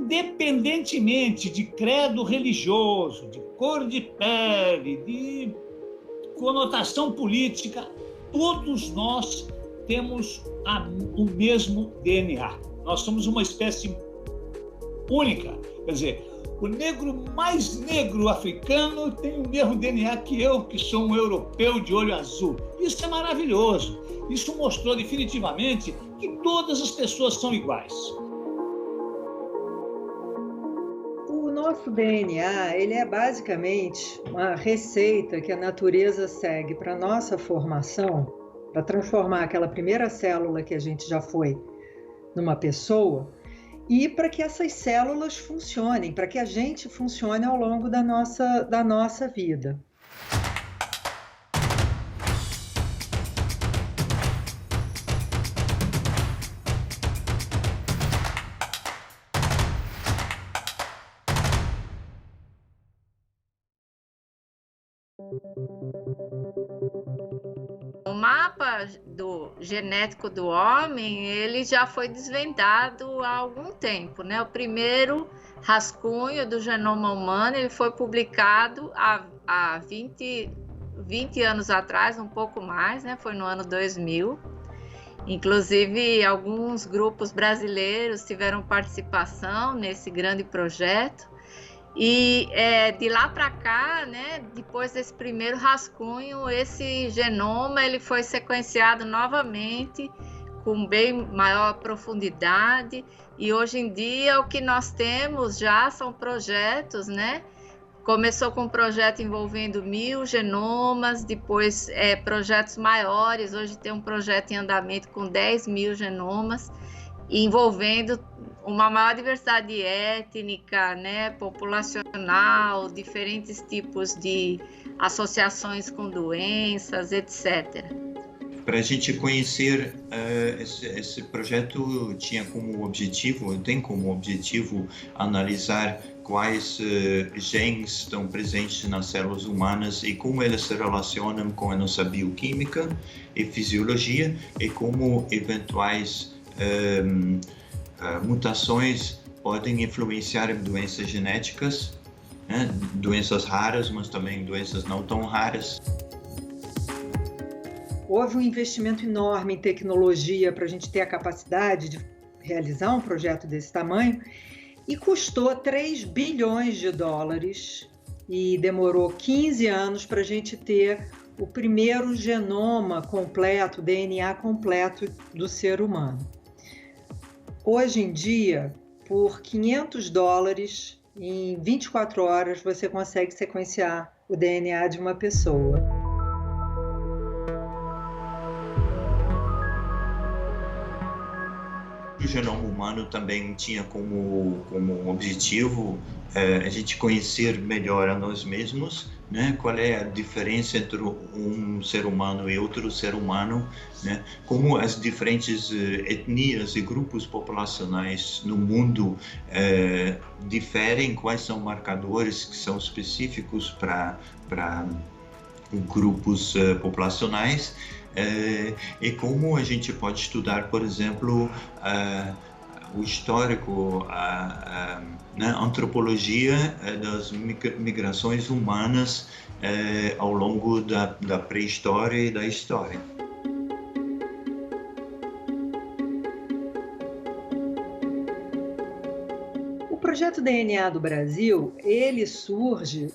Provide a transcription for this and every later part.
independentemente de credo religioso, de cor de pele, de conotação política, todos nós temos o mesmo DNA. Nós somos uma espécie única. Quer dizer, o negro mais negro africano tem o mesmo DNA que eu, que sou um europeu de olho azul. Isso é maravilhoso. Isso mostrou definitivamente que todas as pessoas são iguais. O nosso DNA, ele é basicamente uma receita que a natureza segue para a nossa formação, para transformar aquela primeira célula que a gente já foi numa pessoa, e para que essas células funcionem, para que a gente funcione ao longo da nossa vida. O mapa genético do homem, ele já foi desvendado há algum tempo, né? O primeiro rascunho do genoma humano, ele foi publicado há 20 anos atrás, um pouco mais, né? Foi no ano 2000. Inclusive, alguns grupos brasileiros tiveram participação nesse grande projeto. E de lá para cá, né, depois desse primeiro rascunho, esse genoma ele foi sequenciado novamente com bem maior profundidade, e hoje em dia o que nós temos já são projetos, né? Começou com um projeto envolvendo 1000 genomas, depois projetos maiores, hoje tem um projeto em andamento com 10.000 genomas, envolvendo uma maior diversidade étnica, né, populacional, diferentes tipos de associações com doenças, etc. Para a gente conhecer, esse projeto tem como objetivo analisar quais genes estão presentes nas células humanas e como elas se relacionam com a nossa bioquímica e fisiologia, e como eventuais mutações podem influenciar em doenças genéticas, né? Doenças raras, mas também doenças não tão raras. Houve um investimento enorme em tecnologia para a gente ter a capacidade de realizar um projeto desse tamanho, e custou 3 bilhões de dólares e demorou 15 anos para a gente ter o primeiro genoma completo, DNA completo do ser humano. Hoje em dia, por 500 dólares, em 24 horas, você consegue sequenciar o DNA de uma pessoa. O genoma humano também tinha como objetivo a gente conhecer melhor a nós mesmos, né? Qual é a diferença entre um ser humano e outro ser humano, né? Como as diferentes etnias e grupos populacionais no mundo diferem, quais são marcadores que são específicos para grupos populacionais. E como a gente pode estudar, por exemplo, o histórico, a antropologia das migrações humanas ao longo da pré-história e da história. O projeto DNA do Brasil, ele surge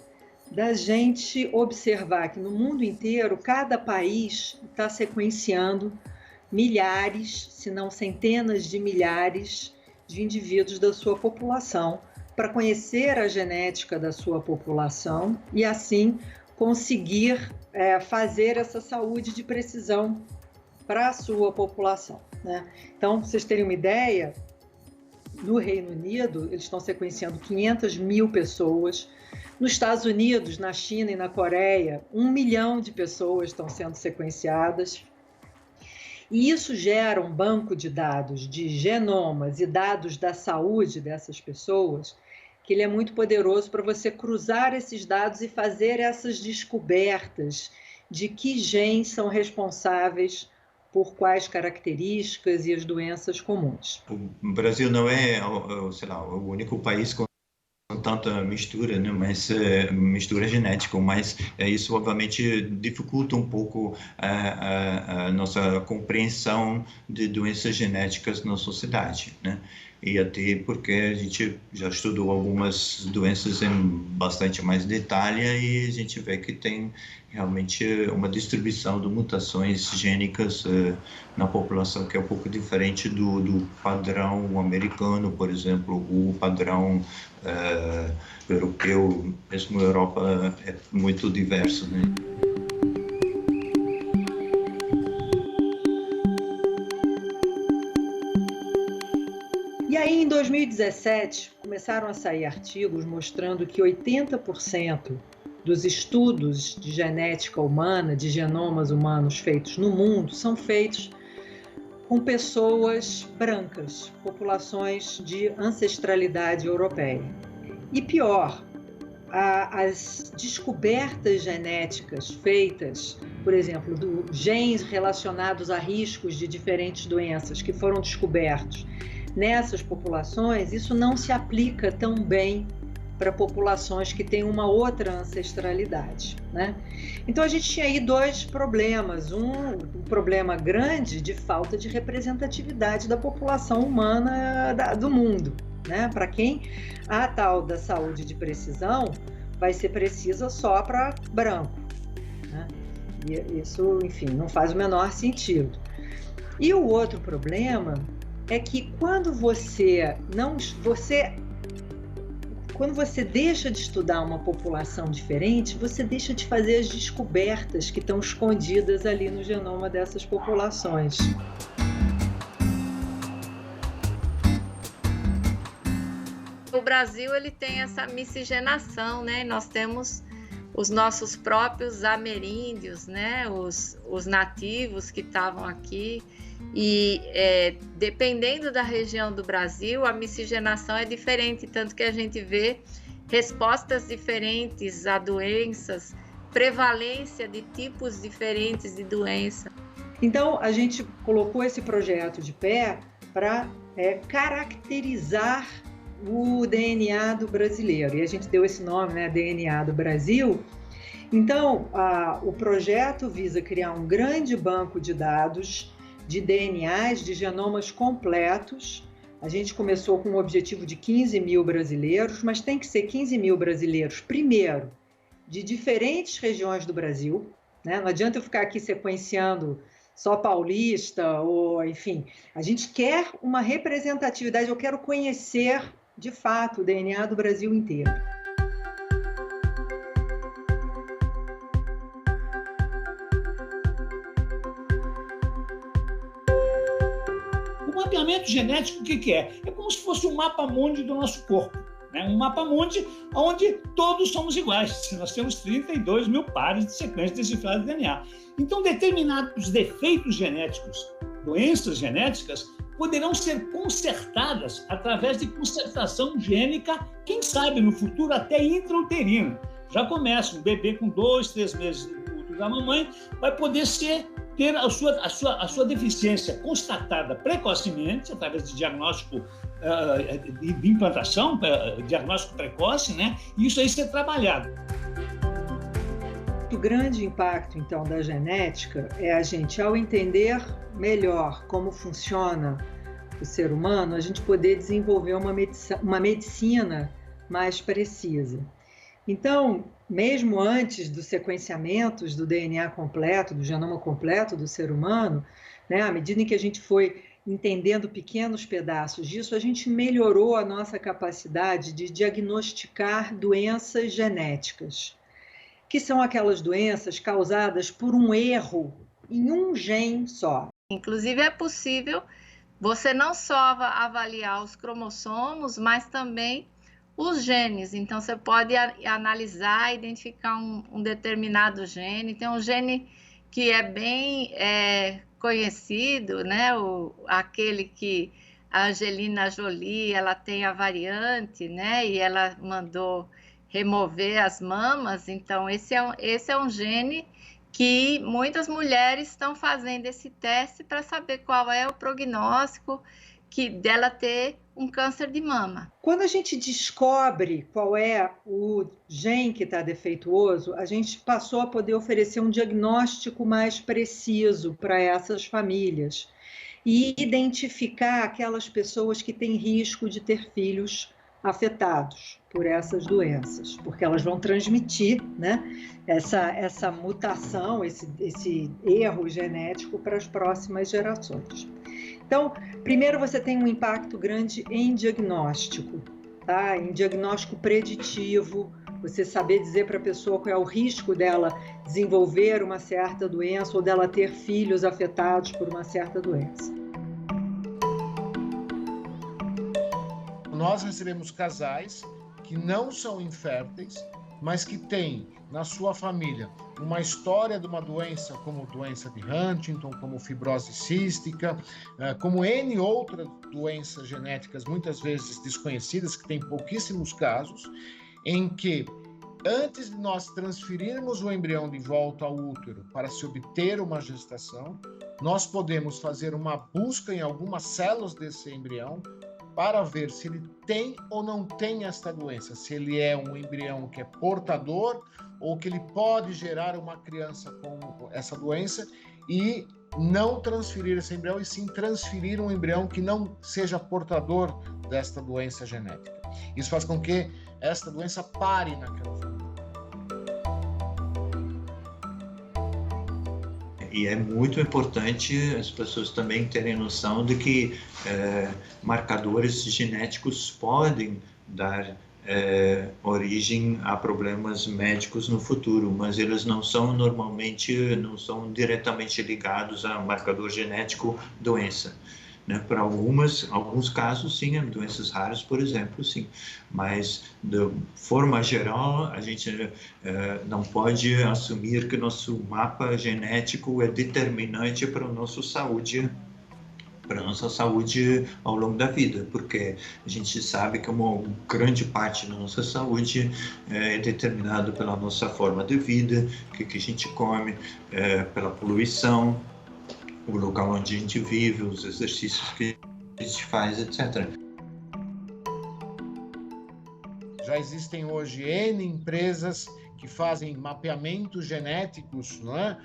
da gente observar que no mundo inteiro, cada país está sequenciando milhares, se não centenas de milhares de indivíduos da sua população, para conhecer a genética da sua população e, assim, conseguir fazer essa saúde de precisão para a sua população, né? Então, para vocês terem uma ideia, no Reino Unido, eles estão sequenciando 500 mil pessoas. Nos Estados Unidos, na China e na Coreia, 1 milhão de pessoas estão sendo sequenciadas. E isso gera um banco de dados de genomas e dados da saúde dessas pessoas, que ele é muito poderoso para você cruzar esses dados e fazer essas descobertas de que genes são responsáveis por quais características e as doenças comuns. O Brasil não é, sei lá, o único país com tanta mistura, né? Mas mistura genética, mas isso obviamente dificulta um pouco a nossa compreensão de doenças genéticas na sociedade, né? E até porque a gente já estudou algumas doenças em bastante mais detalhe e a gente vê que tem realmente uma distribuição de mutações gênicas na população que é um pouco diferente do padrão americano, por exemplo, o padrão europeu, mesmo a Europa é muito diverso, né? E aí, em 2017, começaram a sair artigos mostrando que 80% dos estudos de genética humana, de genomas humanos feitos no mundo, são feitos com pessoas brancas, populações de ancestralidade europeia. E pior, as descobertas genéticas feitas, por exemplo, de genes relacionados a riscos de diferentes doenças que foram descobertos nessas populações, isso não se aplica tão bem para populações que têm uma outra ancestralidade, né? Então a gente tinha aí dois problemas, um problema grande de falta de representatividade da população humana do mundo, né? Para quem a tal da saúde de precisão vai ser precisa só para branco, né? E isso, enfim, não faz o menor sentido. E o outro problema é que quando você deixa de estudar uma população diferente, você deixa de fazer as descobertas que estão escondidas ali no genoma dessas populações. O Brasil ele tem essa miscigenação, né? Nós temos os nossos próprios ameríndios, né? Os nativos que estavam aqui. E dependendo da região do Brasil, a miscigenação é diferente, tanto que a gente vê respostas diferentes a doenças, prevalência de tipos diferentes de doença. Então, a gente colocou esse projeto de pé para caracterizar o DNA do brasileiro, e a gente deu esse nome, né, DNA do Brasil. Então, o projeto visa criar um grande banco de dados de DNAs, de genomas completos. A gente começou com o objetivo de 15 mil brasileiros, mas tem que ser 15 mil brasileiros, primeiro, de diferentes regiões do Brasil, né? Não adianta eu ficar aqui sequenciando só paulista, ou enfim, a gente quer uma representatividade, eu quero conhecer, de fato, o DNA do Brasil inteiro. O mapeamento genético, o que é? É como se fosse um mapa-mundi do nosso corpo, né? Um mapa-mundi onde todos somos iguais. Nós temos 32 mil pares de sequências decifradas de DNA. Então, determinados defeitos genéticos, doenças genéticas, poderão ser consertadas através de consertação gênica, quem sabe no futuro até intrauterina. Já começa, um bebê com 2, 3 meses no útero da mamãe vai poder ter a sua deficiência constatada precocemente, através de diagnóstico de implantação, diagnóstico precoce, né? E isso aí ser trabalhado. O grande impacto, então, da genética é a gente, ao entender melhor como funciona o ser humano, a gente poder desenvolver uma medicina mais precisa. Então, mesmo antes dos sequenciamentos do DNA completo, do genoma completo do ser humano, né, à medida em que a gente foi entendendo pequenos pedaços disso, a gente melhorou a nossa capacidade de diagnosticar doenças genéticas, que são aquelas doenças causadas por um erro em um gene só. Inclusive, é possível você não só avaliar os cromossomos, mas também os genes. Então, você pode analisar, identificar um determinado gene. Tem um gene que é bem conhecido, né? Aquele que a Angelina Jolie, ela tem a variante, né? E ela mandou remover as mamas. Então, esse é um gene que muitas mulheres estão fazendo esse teste para saber qual é o prognóstico dela ter um câncer de mama. Quando a gente descobre qual é o gene que está defeituoso, a gente passou a poder oferecer um diagnóstico mais preciso para essas famílias e identificar aquelas pessoas que têm risco de ter filhos afetados por essas doenças, porque elas vão transmitir, né, essa mutação, esse erro genético para as próximas gerações. Então, primeiro você tem um impacto grande em diagnóstico, tá? Em diagnóstico preditivo, você saber dizer para a pessoa qual é o risco dela desenvolver uma certa doença ou dela ter filhos afetados por uma certa doença. Nós recebemos casais que não são inférteis, mas que têm na sua família uma história de uma doença como doença de Huntington, como fibrose cística, como N outras doenças genéticas muitas vezes desconhecidas, que tem pouquíssimos casos, em que antes de nós transferirmos o embrião de volta ao útero para se obter uma gestação, nós podemos fazer uma busca em algumas células desse embrião para ver se ele tem ou não tem esta doença, se ele é um embrião que é portador ou que ele pode gerar uma criança com essa doença e não transferir esse embrião e sim transferir um embrião que não seja portador desta doença genética. Isso faz com que esta doença pare naquela família. E é muito importante as pessoas também terem noção de que marcadores genéticos podem dar origem a problemas médicos no futuro, mas eles não são não são diretamente ligados a marcador genético doença. Né? Para alguns casos, sim, doenças raras, por exemplo, sim. Mas, de forma geral, a gente não pode assumir que nosso mapa genético é determinante para a nossa saúde ao longo da vida, porque a gente sabe que uma grande parte da nossa saúde é determinada pela nossa forma de vida, o que a gente come, pela poluição, o local onde a gente vive, os exercícios que a gente faz, etc. Já existem hoje N empresas que fazem mapeamentos genéticos, não é?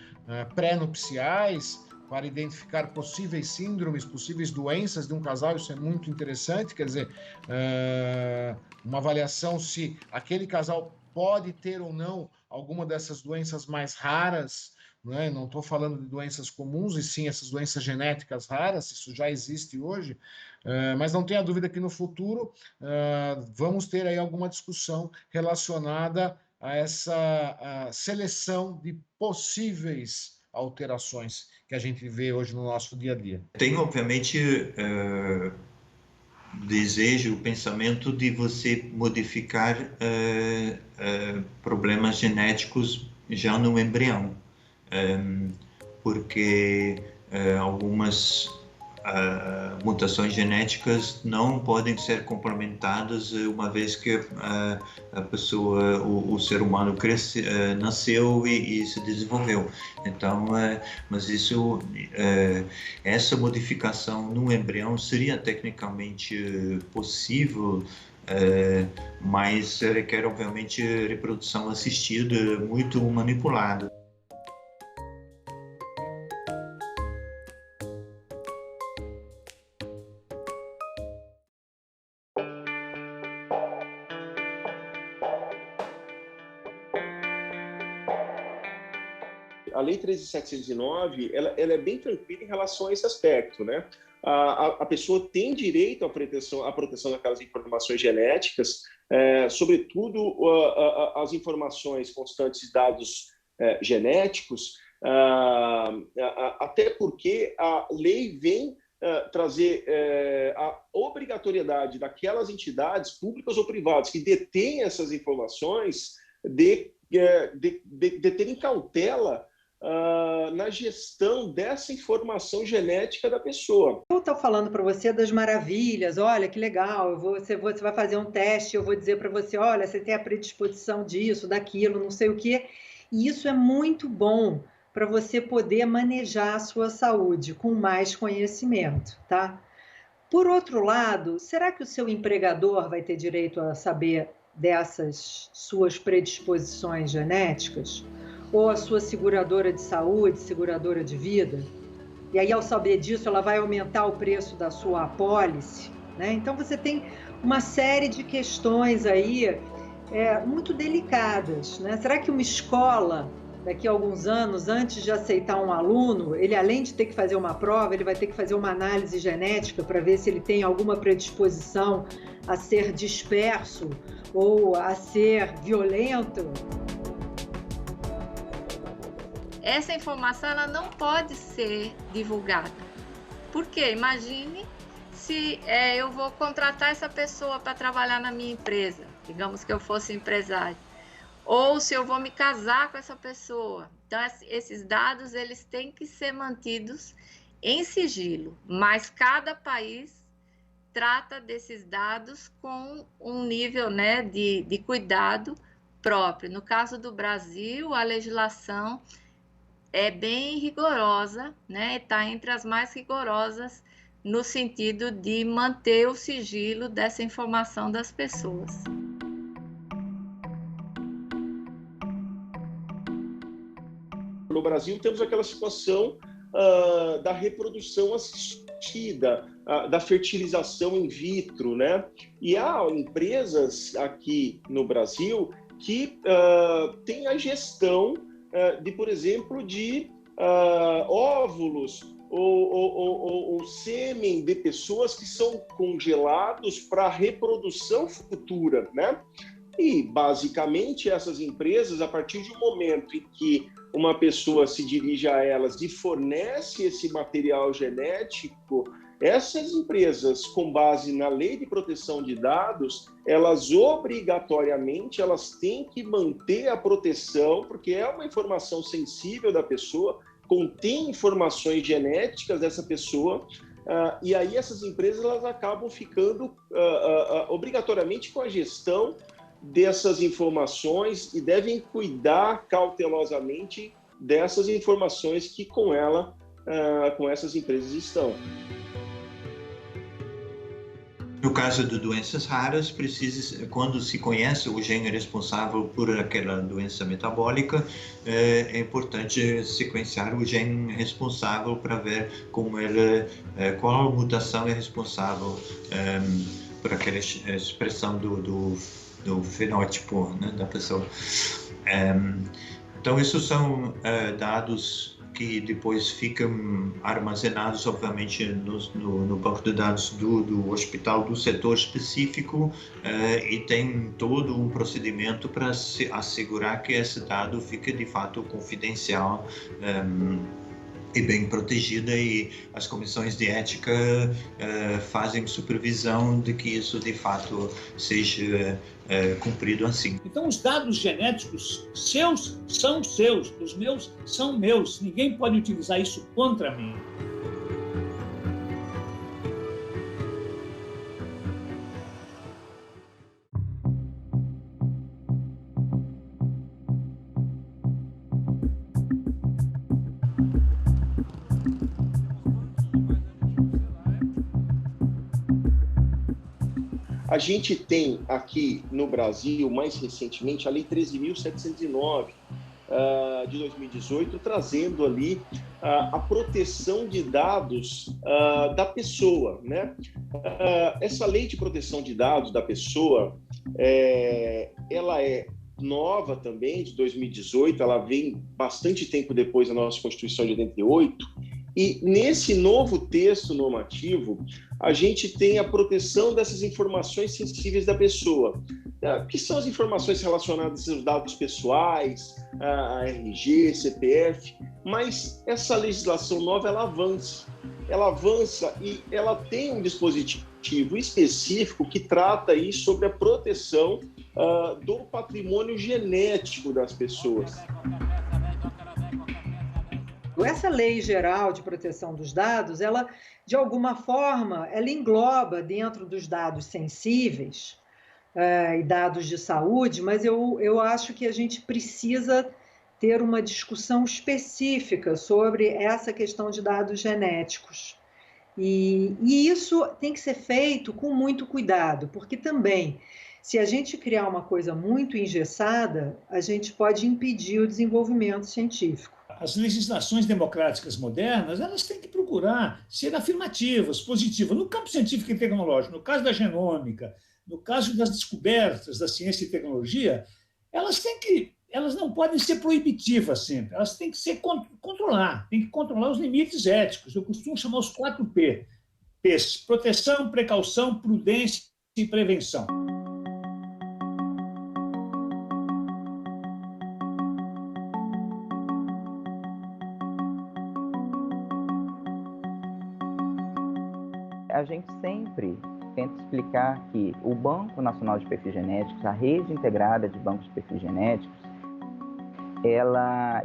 Pré-nupciais, para identificar possíveis síndromes, possíveis doenças de um casal. Isso é muito interessante, quer dizer, uma avaliação se aquele casal pode ter ou não alguma dessas doenças mais raras. Não estou falando de doenças comuns, e sim essas doenças genéticas raras, isso já existe hoje, mas não tenha dúvida que no futuro vamos ter aí alguma discussão relacionada a essa seleção de possíveis alterações que a gente vê hoje no nosso dia a dia. Tem, obviamente, desejo, o pensamento de você modificar problemas genéticos já no embrião. Porque algumas mutações genéticas não podem ser complementadas uma vez que a pessoa, o ser humano nasceu e se desenvolveu. Então, mas essa modificação no embrião seria tecnicamente possível, mas requer, obviamente, reprodução assistida muito manipulada. A Lei 13.709, ela é bem tranquila em relação a esse aspecto, né? A pessoa tem direito à proteção daquelas informações genéticas, sobretudo as informações constantes de dados genéticos, até porque a lei vem trazer a obrigatoriedade daquelas entidades públicas ou privadas que detêm essas informações de terem cautela na gestão dessa informação genética da pessoa. Eu estou falando para você das maravilhas, olha que legal, você vai fazer um teste, eu vou dizer para você, olha, você tem a predisposição disso, daquilo, não sei o quê, e isso é muito bom, para você poder manejar a sua saúde com mais conhecimento, tá? Por outro lado, será que o seu empregador vai ter direito a saber dessas suas predisposições genéticas? Ou a sua seguradora de saúde, seguradora de vida? E aí, ao saber disso, ela vai aumentar o preço da sua apólice, né? Então, você tem uma série de questões aí muito delicadas, né? Será que uma escola, daqui a alguns anos, antes de aceitar um aluno, ele, além de ter que fazer uma prova, ele vai ter que fazer uma análise genética para ver se ele tem alguma predisposição a ser disperso ou a ser violento? Essa informação ela não pode ser divulgada. Por quê? Imagine se eu vou contratar essa pessoa para trabalhar na minha empresa, digamos que eu fosse empresário, ou se eu vou me casar com essa pessoa. Então, esses dados eles têm que ser mantidos em sigilo, mas cada país trata desses dados com um nível, né, de cuidado próprio. No caso do Brasil, a legislação é bem rigorosa, né? Está entre as mais rigorosas no sentido de manter o sigilo dessa informação das pessoas. No Brasil, temos aquela situação da reprodução assistida, da fertilização in vitro, né? E há empresas aqui no Brasil que têm a gestão de, por exemplo, de óvulos ou sêmen de pessoas que são congelados para reprodução futura, né? E, basicamente, essas empresas, a partir de um momento em que uma pessoa se dirige a elas e fornece esse material genético, essas empresas, com base na Lei de Proteção de Dados, elas obrigatoriamente têm que manter a proteção, porque é uma informação sensível da pessoa, contém informações genéticas dessa pessoa, e aí essas empresas elas acabam ficando obrigatoriamente com a gestão dessas informações e devem cuidar cautelosamente dessas informações que com essas empresas estão. No caso de doenças raras, quando se conhece o gene responsável por aquela doença metabólica, é importante sequenciar o gene responsável para ver qual mutação é responsável por aquela expressão do fenótipo, né, da pessoa. Então, esses são dados que depois ficam armazenados, obviamente, no banco de dados do hospital, do setor específico, e tem todo um procedimento para se assegurar que esse dado fique, de fato, confidencial e bem protegida, e as comissões de ética fazem supervisão de que isso, de fato, seja cumprido assim. Então, os dados genéticos seus são seus, os meus são meus. Ninguém pode utilizar isso contra mim. A gente tem aqui no Brasil, mais recentemente, a Lei 13.709 de 2018, trazendo ali a proteção de dados da pessoa, né? Essa Lei de Proteção de Dados da pessoa, ela é nova também, de 2018, ela vem bastante tempo depois da nossa Constituição de 88, e nesse novo texto normativo, a gente tem a proteção dessas informações sensíveis da pessoa, que são as informações relacionadas aos dados pessoais, a RG, CPF, mas essa legislação nova, ela avança e ela tem um dispositivo específico que trata aí sobre a proteção do patrimônio genético das pessoas. Essa Lei Geral de Proteção dos Dados, ela, de alguma forma, ela engloba dentro dos dados sensíveis e dados de saúde, mas eu acho que a gente precisa ter uma discussão específica sobre essa questão de dados genéticos. E isso tem que ser feito com muito cuidado, porque também, se a gente criar uma coisa muito engessada, a gente pode impedir o desenvolvimento científico. As legislações democráticas modernas, elas têm que procurar ser afirmativas, positivas, no campo científico e tecnológico, no caso da genômica, no caso das descobertas da ciência e tecnologia, elas não podem ser proibitivas sempre, elas têm que ser controlar, tem que controlar os limites éticos. Eu costumo chamar os 4P, P's: proteção, precaução, prudência e prevenção. A gente sempre tenta explicar que o Banco Nacional de Perfis Genéticos, a rede integrada de bancos de perfis genéticos,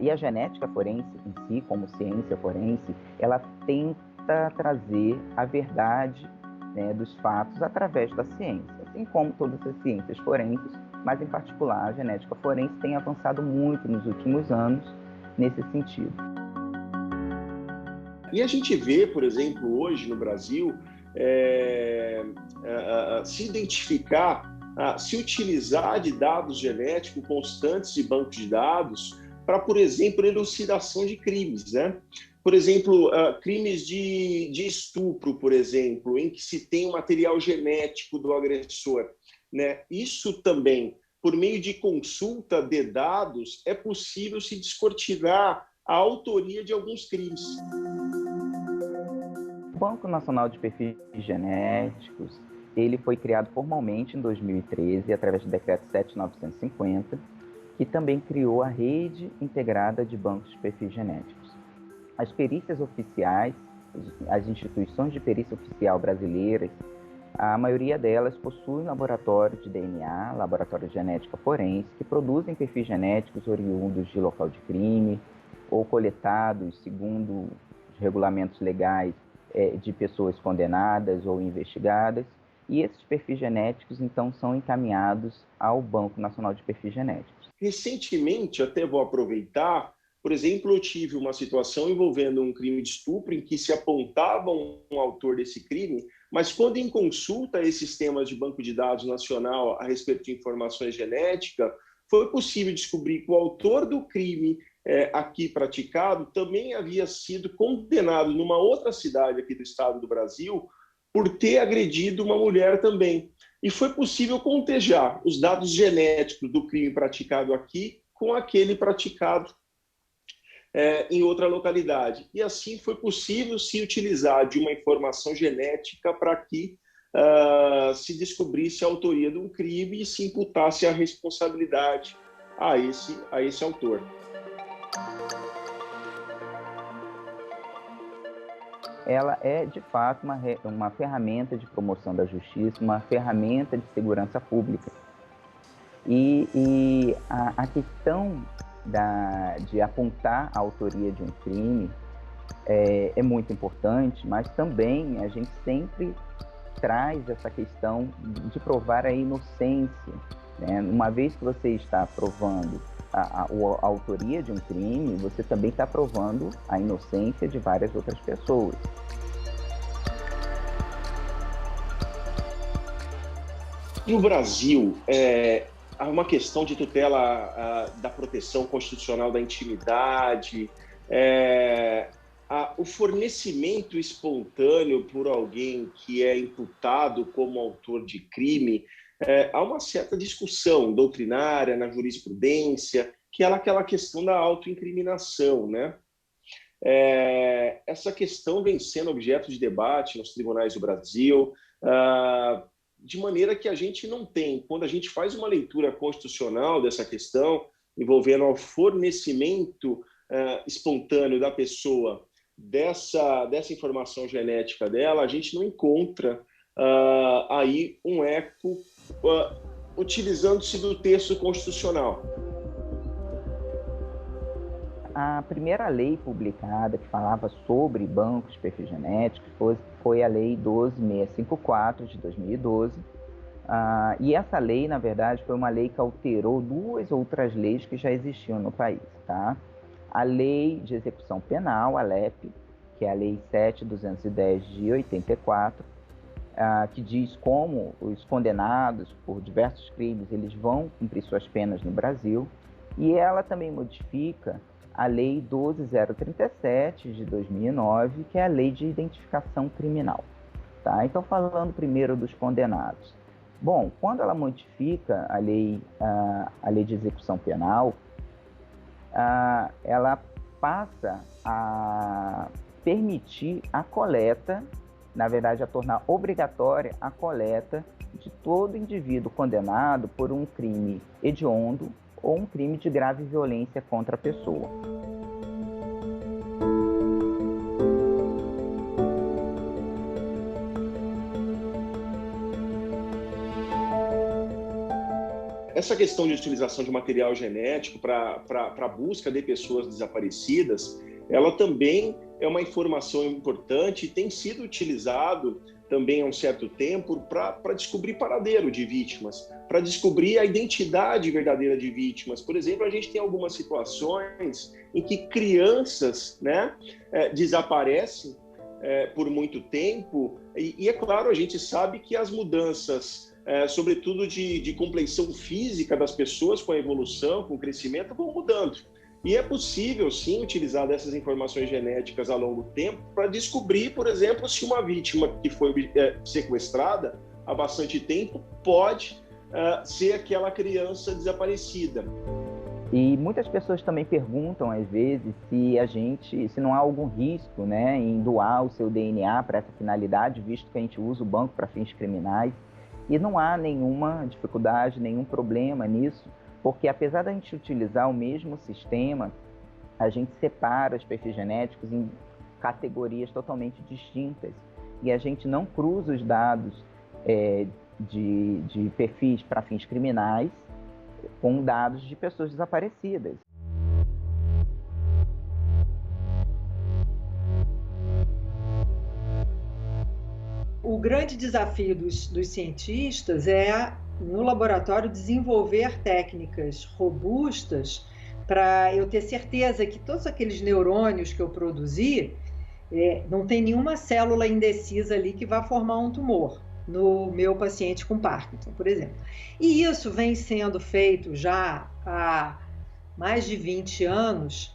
e a genética forense em si, como ciência forense, ela tenta trazer a verdade, né, dos fatos através da ciência, assim como todas as ciências forenses, mas em particular a genética forense tem avançado muito nos últimos anos nesse sentido. E a gente vê, por exemplo, hoje no Brasil, se identificar, se utilizar de dados genéticos constantes de bancos de dados para, por exemplo, elucidação de crimes, né? Por exemplo, crimes de estupro, por exemplo, em que se tem o material genético do agressor, né? Isso também, por meio de consulta de dados, é possível se descortinar a autoria de alguns crimes. O Banco Nacional de Perfis Genéticos, ele foi criado formalmente em 2013, através do Decreto 7.950, que também criou a Rede Integrada de Bancos de Perfis Genéticos. As perícias oficiais, as instituições de perícia oficial brasileiras, a maioria delas possuem laboratórios de DNA, laboratórios de genética forense, que produzem perfis genéticos oriundos de local de crime ou coletados segundo os regulamentos legais de pessoas condenadas ou investigadas, e esses perfis genéticos, então, são encaminhados ao Banco Nacional de Perfis Genéticos. Recentemente, até vou aproveitar, por exemplo, eu tive uma situação envolvendo um crime de estupro em que se apontava um autor desse crime, mas quando em consulta a esses sistemas de banco de dados nacional a respeito de informações genéticas, foi possível descobrir que o autor do crime aqui praticado também havia sido condenado numa outra cidade aqui do estado do Brasil por ter agredido uma mulher também. E foi possível contejar os dados genéticos do crime praticado aqui com aquele praticado em outra localidade. E assim foi possível se utilizar de uma informação genética para que se descobrisse a autoria de um crime e se imputasse a responsabilidade a esse autor. Ela é, de fato, uma ferramenta de promoção da justiça, uma ferramenta de segurança pública. E a questão de apontar a autoria de um crime é muito importante, mas também a gente sempre traz essa questão de provar a inocência, né? Uma vez que você está provando a autoria de um crime, você também está provando a inocência de várias outras pessoas. No Brasil, há uma questão de tutela da proteção constitucional da intimidade, o fornecimento espontâneo por alguém que é imputado como autor de crime. Há uma certa discussão doutrinária na jurisprudência, que é aquela questão da autoincriminação, né? Essa questão vem sendo objeto de debate nos tribunais do Brasil, de maneira que a gente não tem, quando a gente faz uma leitura constitucional dessa questão, envolvendo o fornecimento espontâneo da pessoa dessa informação genética dela, a gente não encontra aí um eco utilizando-se do texto constitucional. A primeira lei publicada que falava sobre bancos de perfis genéticos foi a Lei 12.654 de 2012, E essa lei, na verdade, foi uma lei que alterou 2 outras leis que já existiam no país, tá? A Lei de Execução Penal, a LEP, que é a Lei 7.210 de 84, que diz como os condenados por diversos crimes eles vão cumprir suas penas no Brasil, e ela também modifica a Lei 12.037 de 2009, que é a Lei de Identificação Criminal. Tá? Então, falando primeiro dos condenados. Bom, quando ela modifica a lei de execução penal, ela passa a permitir a coleta, na verdade, a tornar obrigatória a coleta de todo indivíduo condenado por um crime hediondo ou um crime de grave violência contra a pessoa. Essa questão de utilização de material genético para a busca de pessoas desaparecidas, ela também é uma informação importante e tem sido utilizado também há um certo tempo para descobrir paradeiro de vítimas, para descobrir a identidade verdadeira de vítimas. Por exemplo, a gente tem algumas situações em que crianças, né, desaparecem por muito tempo e é claro, a gente sabe que as mudanças sobretudo de compleição física das pessoas com a evolução, com o crescimento, vão mudando. E é possível, sim, utilizar dessas informações genéticas a longo tempo para descobrir, por exemplo, se uma vítima que foi sequestrada há bastante tempo pode ser aquela criança desaparecida. E muitas pessoas também perguntam, às vezes, se não há algum risco, né, em doar o seu DNA para essa finalidade, visto que a gente usa o banco para fins criminais. E não há nenhuma dificuldade, nenhum problema nisso, porque apesar da gente utilizar o mesmo sistema, a gente separa os perfis genéticos em categorias totalmente distintas. E a gente não cruza os dados de perfis para fins criminais com dados de pessoas desaparecidas. O grande desafio dos cientistas é, no laboratório, desenvolver técnicas robustas para eu ter certeza que todos aqueles neurônios que eu produzi não tem nenhuma célula indecisa ali que vá formar um tumor no meu paciente com Parkinson, por exemplo. E isso vem sendo feito já há mais de 20 anos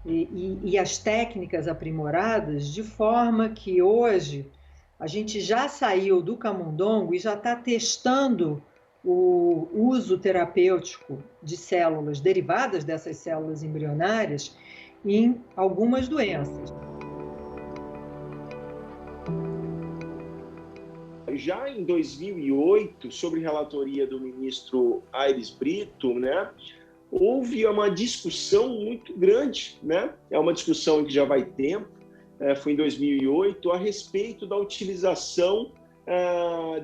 e as técnicas aprimoradas, de forma que hoje a gente já saiu do camundongo e já está testando o uso terapêutico de células derivadas dessas células embrionárias em algumas doenças. Já em 2008, sob relatoria do ministro Aires Brito, né, houve uma discussão muito grande, né? É uma discussão que já vai tempo. Foi em 2008, a respeito da utilização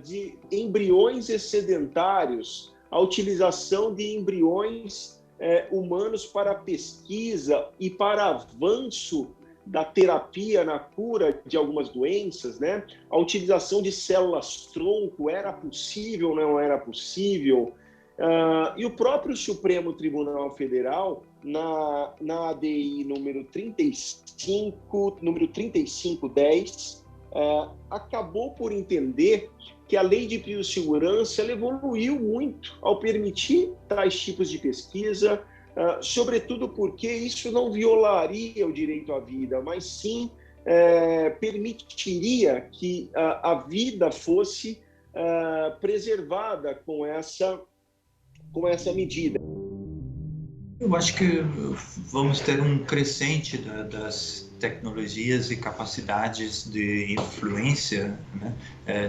de embriões excedentários, a utilização de embriões humanos para pesquisa e para avanço da terapia na cura de algumas doenças, né? A utilização de células-tronco era possível ou não era possível? E o próprio Supremo Tribunal Federal, na ADI número 3510, acabou por entender que a lei de biossegurança ela evoluiu muito ao permitir tais tipos de pesquisa, sobretudo porque isso não violaria o direito à vida, mas sim permitiria que a vida fosse preservada com essa medida. Eu acho que vamos ter um crescente das tecnologias e capacidades de influência, né,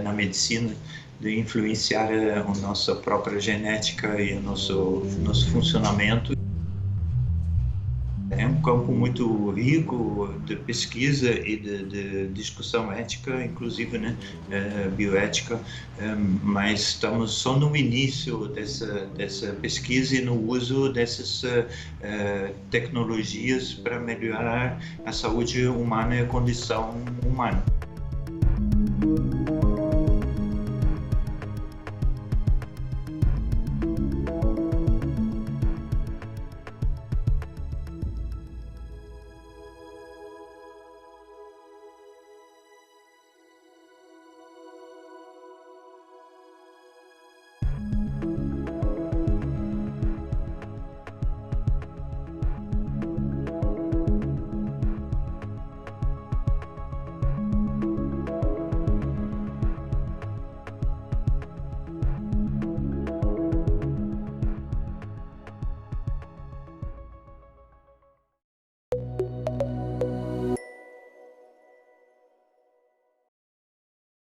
na medicina, de influenciar a nossa própria genética e o nosso funcionamento. É um campo muito rico de pesquisa e de discussão ética, inclusive, né, bioética, mas estamos só no início dessa pesquisa e no uso dessas tecnologias para melhorar a saúde humana e a condição humana.